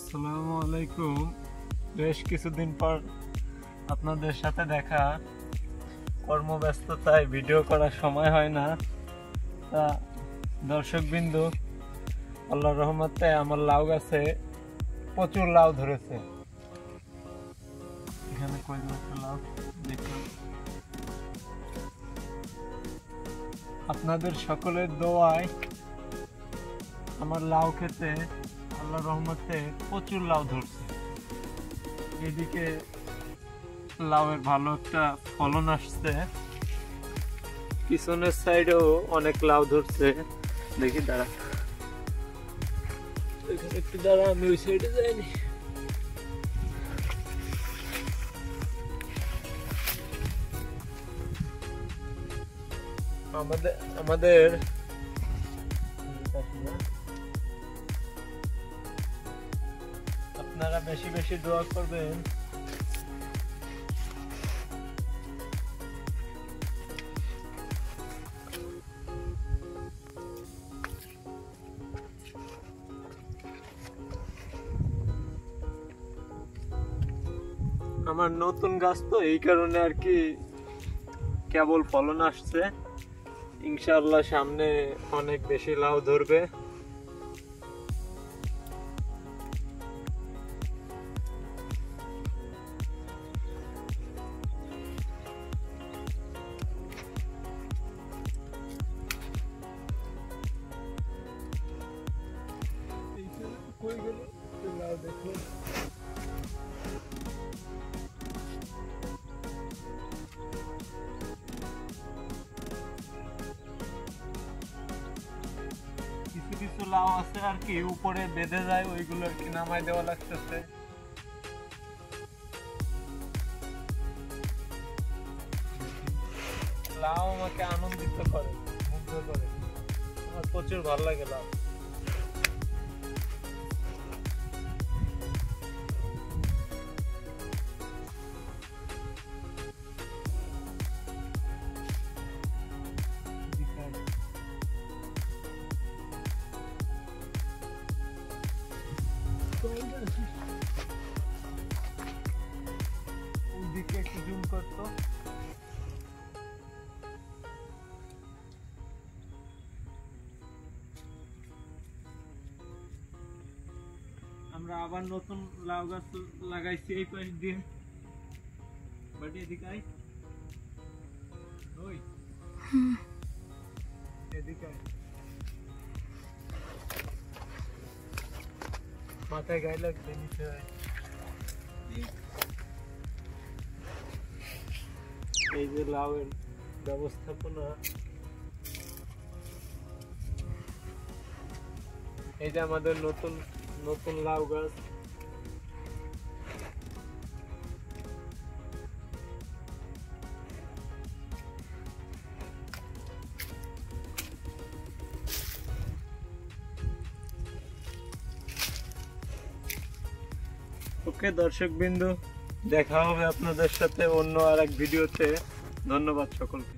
আসসালামু আলাইকুম। বেশ কিছুদিন পর আপনাদের সাথে দেখা। কর্মব্যস্ততায় ভিডিও করার সময় হয় না। তা দর্শকবিন্দু, আল্লাহর রহমতে আমার লাউ গাছে প্রচুর লাউ ধরেছে। এখানে কই লাউ দেখুন। আপনাদের সকলের দোয়ায় আমার লাউ খেতে আল্লাহর রহমতে প্রচুর লাউ ধরছে। এদিকে লাউয়ের ভালো একটা ফলন আসছে, পিছনের সাইডেও অনেক লাউ ধরছে। দেখি দাঁড়া, এখানে একটু দাঁড়া, আমি ওই সাইডে যাইনি। আমাদের আপনারা বেশি বেশি দোয়া করবেন। আমার নতুন গাছ তো, এই কারণে আর কি কেবল ফলন আসছে। ইনশাআল্লাহ সামনে অনেক বেশি লাউ ধরবে। লাউ দেখুন, কিছু কিছু লাউ আছে আর কি উপরে বেঁধে যায়, ওইগুলো আর কি নামাই দেওয়া লাগতেছে। লাউ আমাকে আনন্দিত করে, মুগ্ধ করে। আমার প্রচুর ভালো লাগে লাউ। ওইদিকে একটু জুম করতো। আমরা আবার নতুন লাউ গাছ লাগাইছি এই পাশ দিয়ে। বাড়ি এদিকে আয়, ওই এদিকে আয়, মাথায় গায়ে লাগবে, নিচে আয়। এই যে লাউয়ের ব্যবস্থাপনা, এই যে আমাদের নতুন নতুন লাউ গাছ। ওকে দর্শকবৃন্দ, দেখা হবে আপনাদের সাথে অন্য আর এক ভিডিওতে। ধন্যবাদ সকলকে।